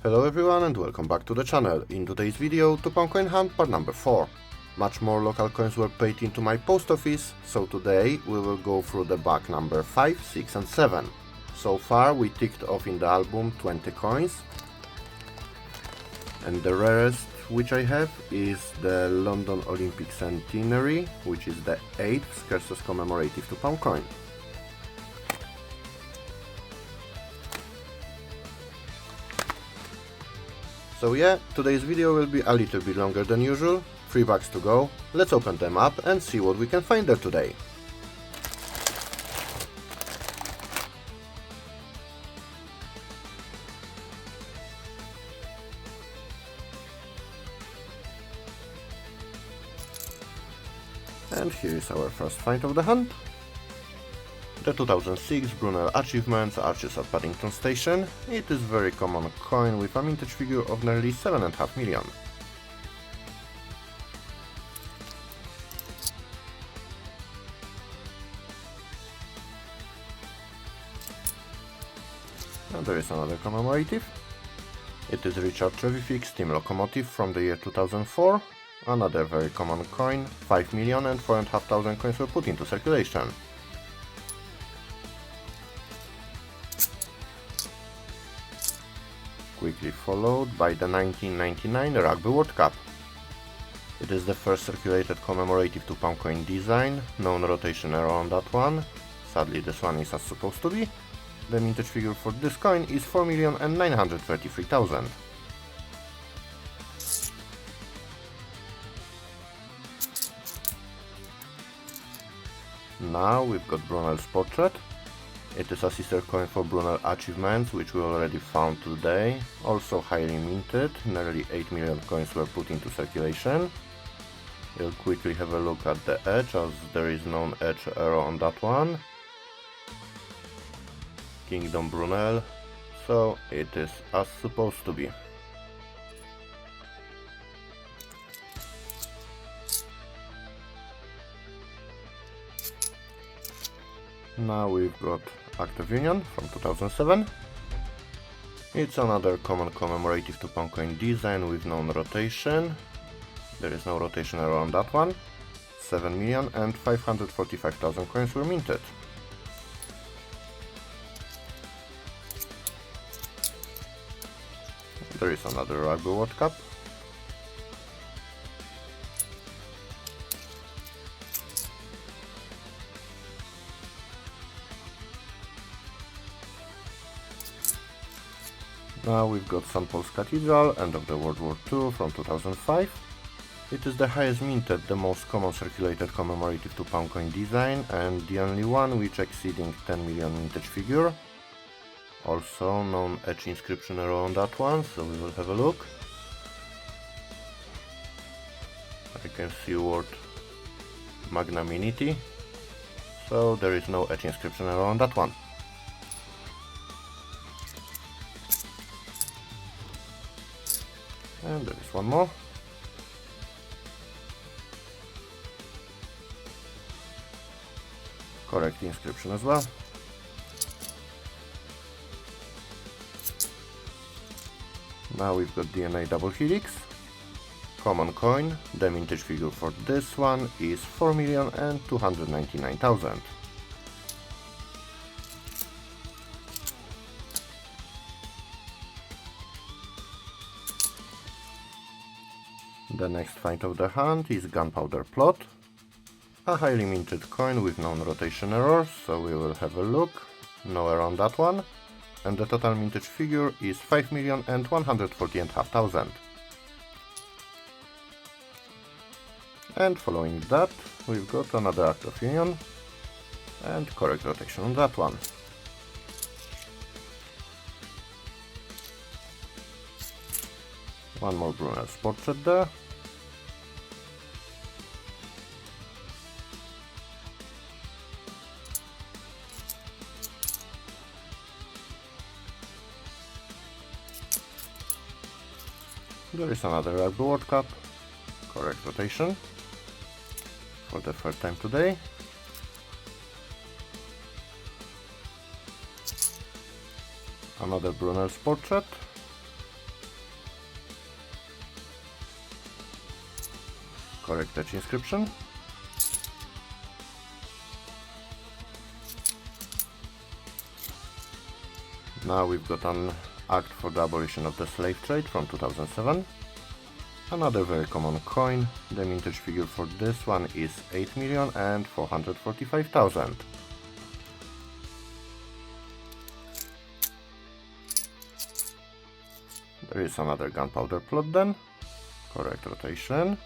Hello everyone and welcome back to the channel. In today's video, 2 pound coin hunt part number 4. Much more local coins were paid into my post office, so today we will go through the bag number 5, 6 and 7. So far we ticked off in the album 20 coins. And the rarest which I have is the London Olympic Centenary, which is the 8th scarcest commemorative 2 pound coin. So yeah, today's video will be a little bit longer than usual, 3 bags to go, let's open them up and see what we can find there today. And here is our first find of the hunt. The 2006 Brunel Achievements Arches at Paddington Station. It is very common coin with a mintage figure of nearly 7.5 million. And there is another commemorative. It is Richard Trevithick's steam locomotive from the year 2004. Another very common coin, 5 million and 4,500 coins were put into circulation. Quickly followed by the 1999 Rugby World Cup. It is the first circulated commemorative 2 pound coin design, known rotation error on that one. Sadly this one is as supposed to be. The mintage figure for this coin is 4,933,000. Now we've got Brunel's portrait. It is a sister coin for Brunel Achievements, which we already found today. Also highly minted, nearly 8 million coins were put into circulation. We'll quickly have a look at the edge, as there is known edge error on that one. Kingdom Brunel, so it is as supposed to be. Now we've got Act of Union from 2007. It's another common commemorative 2 pound coin design with known rotation. There is no rotation error on that one. 7 million and 545,000 coins were minted. There is another Rugby World Cup. Now we've got St. Paul's Cathedral, end of the World War II from 2005. It is the highest minted, the most common circulated commemorative 2 pound coin design and the only one which exceeding 10 million mintage figure. Also known etch inscription error on that one, so we will have a look. I can see word magnanimity, so there is no etch inscription error on that one. And there is one more. Correct inscription as well. Now we've got DNA double helix. Common coin. The mintage figure for this one is 4,299,000. The next find of the hunt is Gunpowder Plot. A highly minted coin with known rotation errors, so we will have a look. No error on that one. And the total mintage figure is 5,140,500. And following that, we've got another Act of Union and correct rotation on that one. One more Brunel's portrait there. There is another Rugby World Cup, correct rotation, for the third time today. Another Brunel's portrait. Correct Dutch inscription. Now we've got an act for the abolition of the slave trade from 2007. Another very common coin. The mintage figure for this one is 8,445,000. There is another gunpowder plot then. Correct rotation.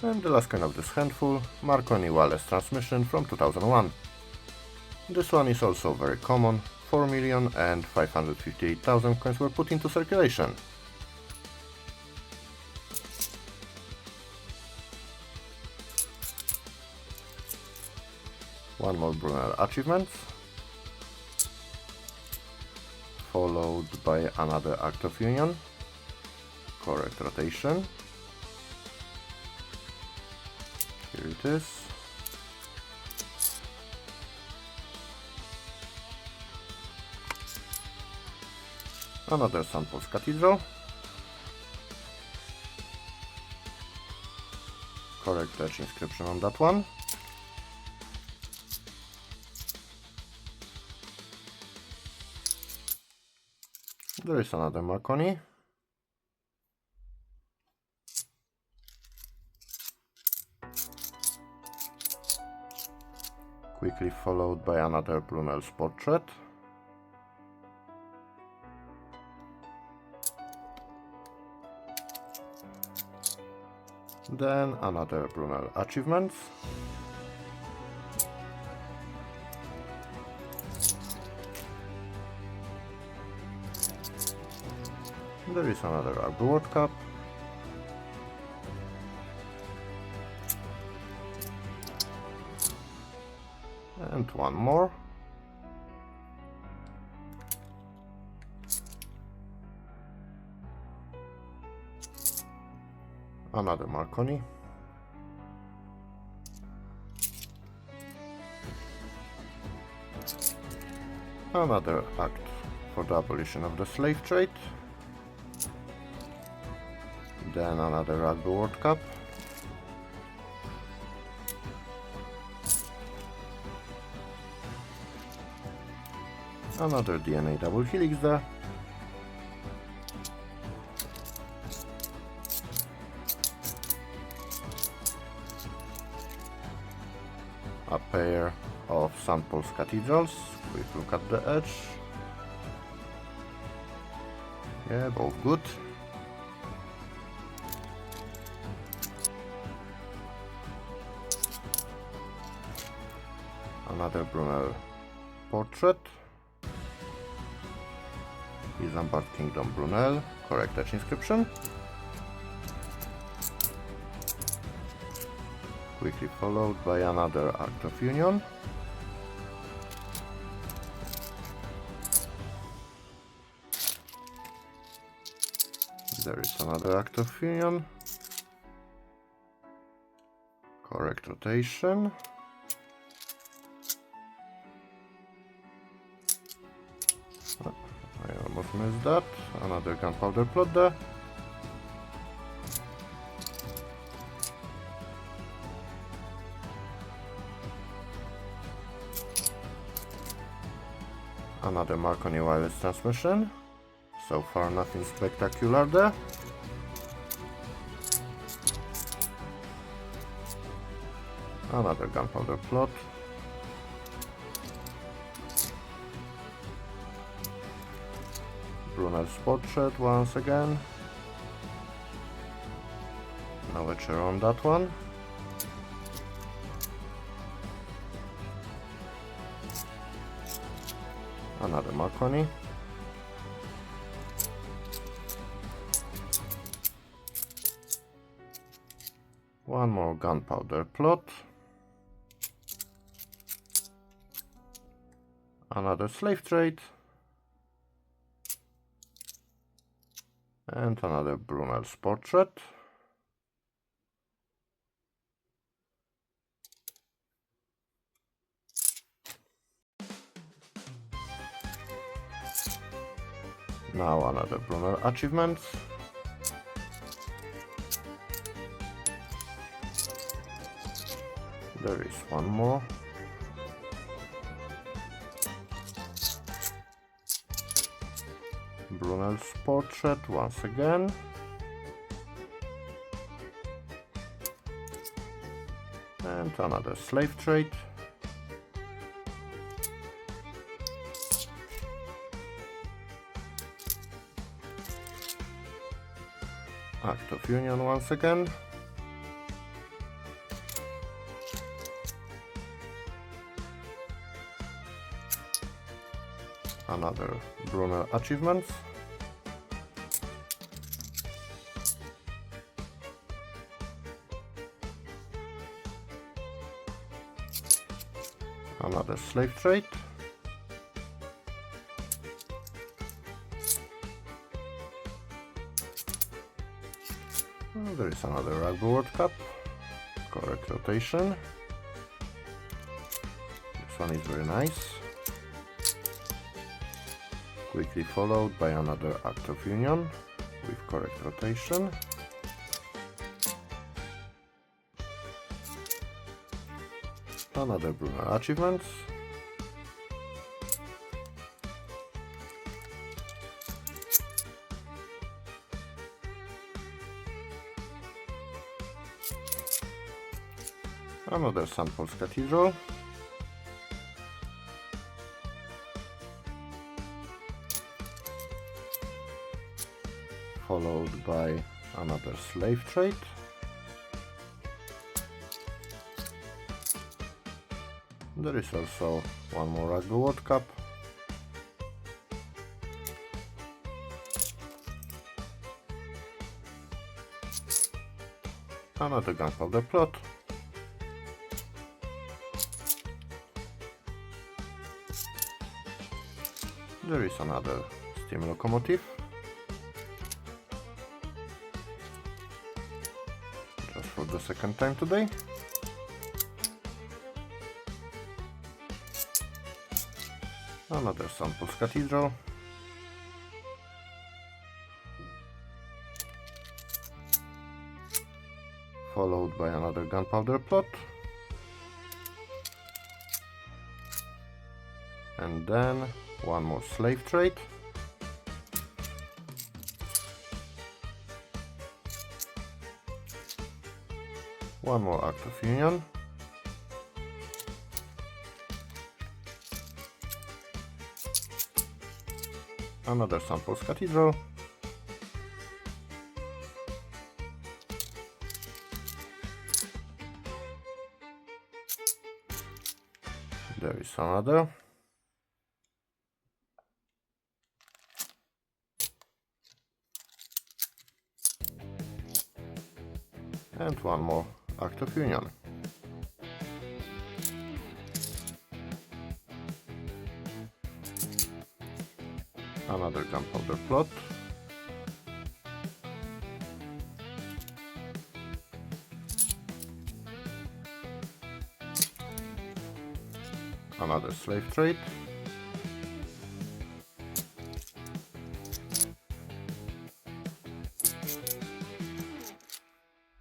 And the last coin of this handful, Marconi wireless transmission from 2001. This one is also very common. 4,558,000 coins were put into circulation. One more Brunel achievement, followed by another Act of Union. Correct rotation. Here it is. Another St. Paul's Cathedral. Correct Dutch inscription on that one. There is another Marconi. Quickly followed by another Brunel's portrait. Then another Brunel achievements. There is another Arbor World Cup. And one more. Another Marconi. Another act for the abolition of the slave trade. Then another Rugby World Cup. Another DNA double helix there. A pair of St. Paul's Cathedrals. Quick look at the edge. Yeah, both good. Another Brunel portrait. Isambard Kingdom Brunel. Correct Dutch inscription. Quickly followed by another Act of Union. There is another Act of Union. Correct rotation. I almost missed that. Another gunpowder plot there. Another Marconi wireless transmission. So far nothing spectacular there. Another gunpowder plot. Brunel's portrait once again. No etcher on that one. Another Marconi. One more gunpowder plot. Another slave trade. And another Brunel's portrait. Now another Brunel achievement. There is one more. Brunel's portrait once again. And another slave trade. Act of Union once again. Another Brunel achievements. Another slave trade. There is another Rugby World Cup. Correct rotation. This one is very nice. Quickly followed by another Act of Union with correct rotation. Another Brunel achievements. Another St. Paul's Cathedral. Followed by another slave trade. There is also one more Rugby World Cup. Another gunpowder plot. There is another steam locomotive. Just for the second time today. Another St. Paul's Cathedral. Followed by another gunpowder plot. And then one more slave trade. One more Act of Union. Another St. Paul's Cathedral. There is another. And one more Act of Union. Another gunpowder plot. Another slave trade.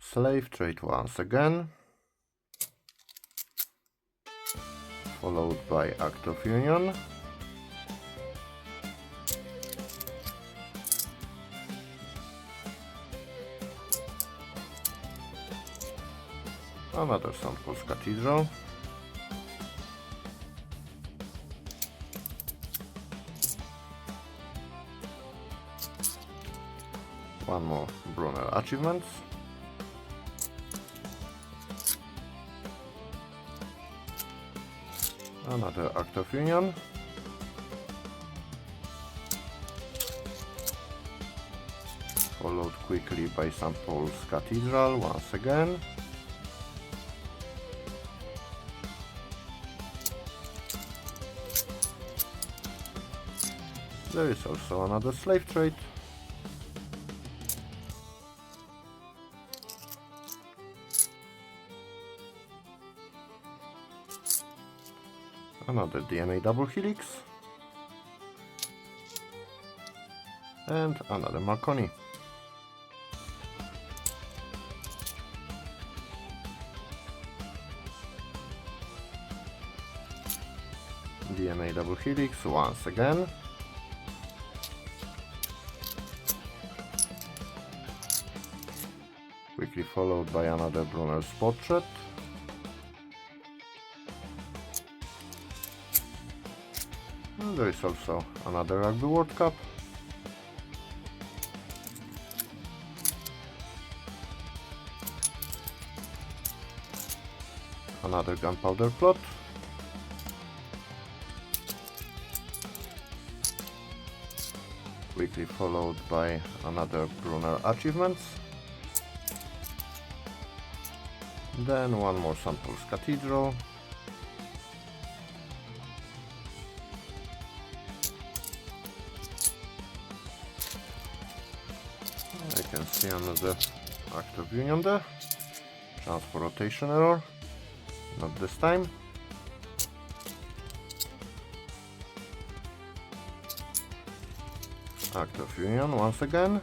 Slave trade once again. Followed by Act of Union. Another St. Paul's Cathedral. One more Brunel achievements. Another Act of Union. Followed quickly by St. Paul's Cathedral once again. There is also another slave trade. Another DNA double helix. And another Marconi. DNA double helix once again. Quickly followed by another Brunel's portrait. And there is also another Rugby World Cup. Another gunpowder plot. Quickly followed by another Brunel achievements. Then one more St. Paul's Cathedral. I can see another Act of Union there. Chance for rotation error. Not this time. Act of Union once again.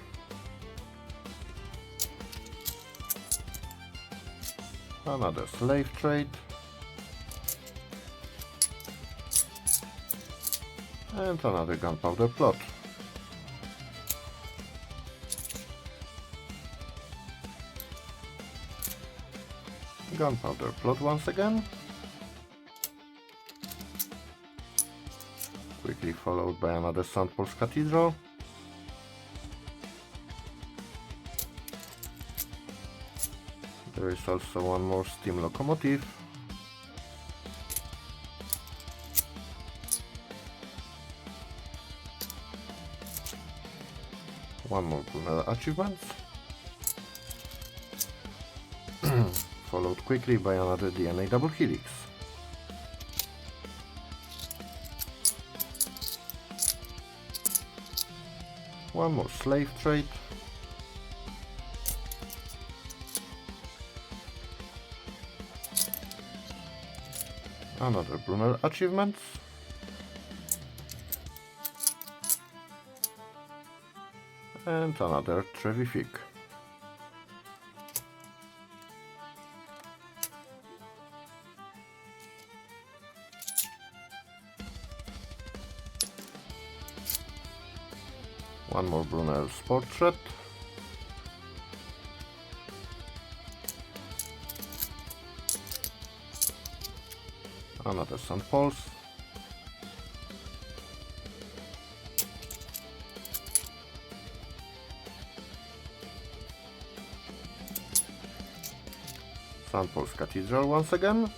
Another slave trade. And another gunpowder plot. Gunpowder plot once again. Quickly followed by another St. Paul's Cathedral. There is also one more steam locomotive. One more Brunel achievements. Followed quickly by another DNA double helix. One more slave trade. Another Brunel achievements. And another Trevific. One more Brunel's portrait. Another St. Paul's. St. Paul's Cathedral once again.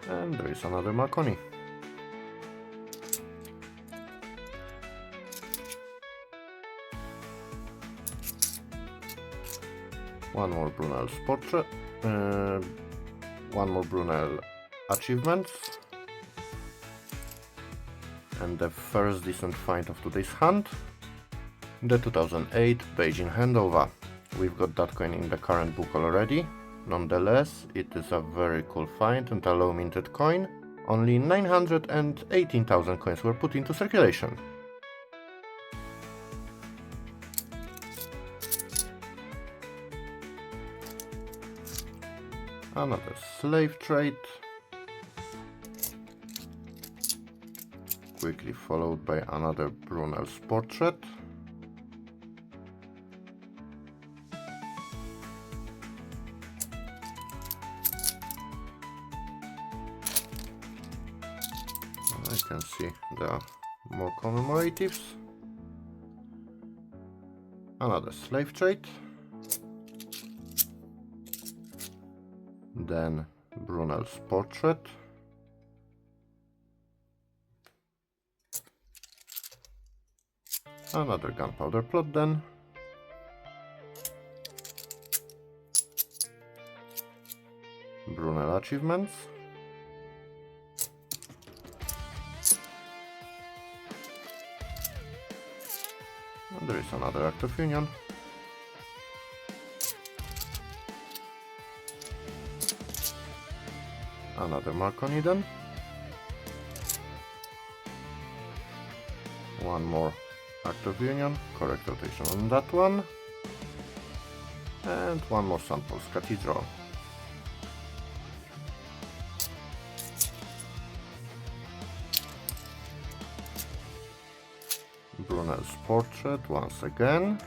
And there is another Marconi. One more Brunel's portrait. One more Brunel achievements. And the first decent find of today's hunt. The 2008 Beijing handover. We've got that coin in the current book already. Nonetheless, it is a very cool find and a low minted coin. Only 918,000 coins were put into circulation. Another slave trade. Quickly followed by another Brunel's portrait. I can see there are more commemoratives. Another slave trade. Then Brunel's portrait. Another gunpowder plot then. Brunel achievements. And there is another Act of Union. Another Marconi then. One more Act of Union, correct rotation on that one. And one more St. Paul's Cathedral. Brunel's portrait once again.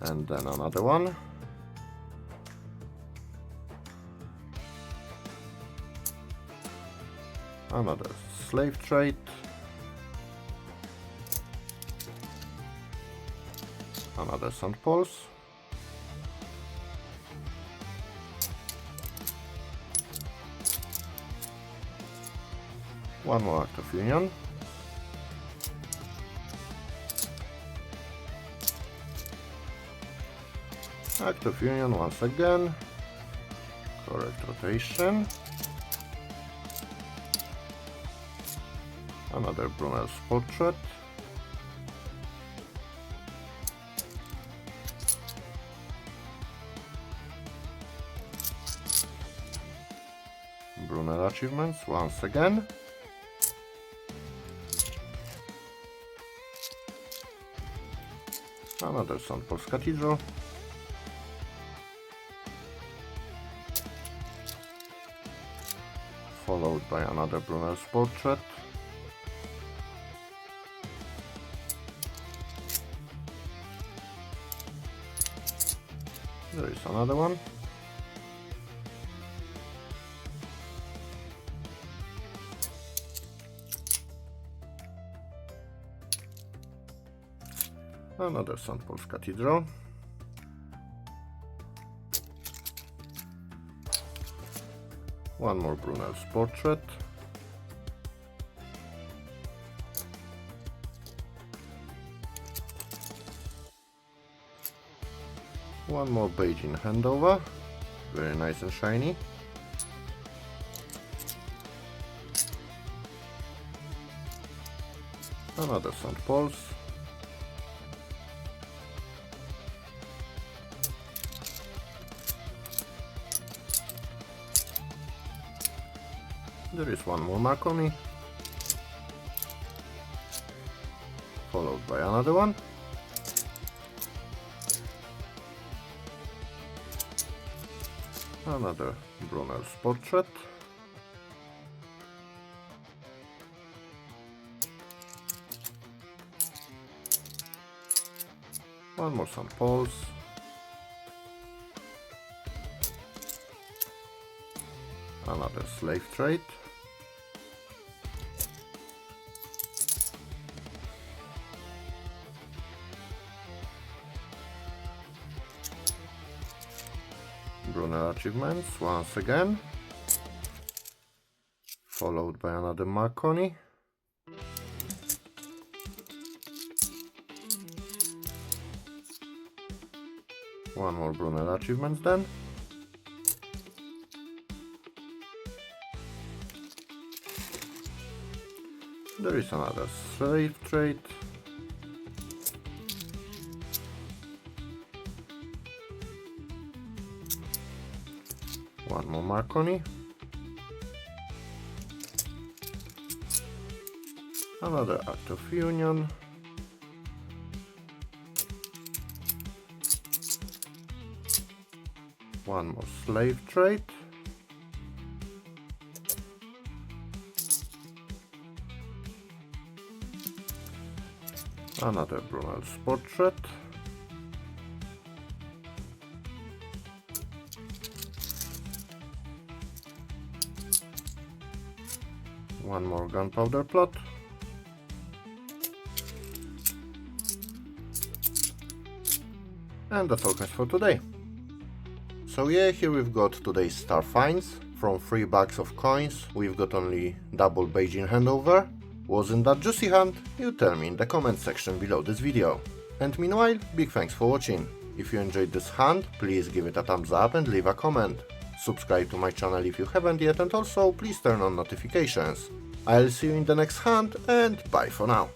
And then another one. Another slave trade. Another St. Paul's. One more Act of Union. Act of Union once again. Correct rotation. Another Brunel's portrait. Brunel achievements once again. Another St. Paul's Cathedral. Followed by another Brunel's portrait. There is another one. Another St. Paul's Cathedral. One more Brunel's portrait. One more Beijing handover. Very nice and shiny. Another St. Paul's. There is one more Marconi, followed by another one. Another Brunel's portrait. One more St. Paul's. Another slave trade. Brunel achievements once again, followed by another Marconi. One more Brunel achievements then. There is another slave trade. One more Marconi. Another Act of Union. One more slave trade. Another Brunel's portrait. One more gunpowder plot. And that's all guys for today. So yeah, here we've got today's star finds. From 3 bags of coins, we've got only double Beijing handover. Wasn't that juicy hunt? You tell me in the comment section below this video. And meanwhile, big thanks for watching. If you enjoyed this hunt, please give it a thumbs up and leave a comment. Subscribe to my channel if you haven't yet, and also please turn on notifications. I'll see you in the next hunt, and bye for now.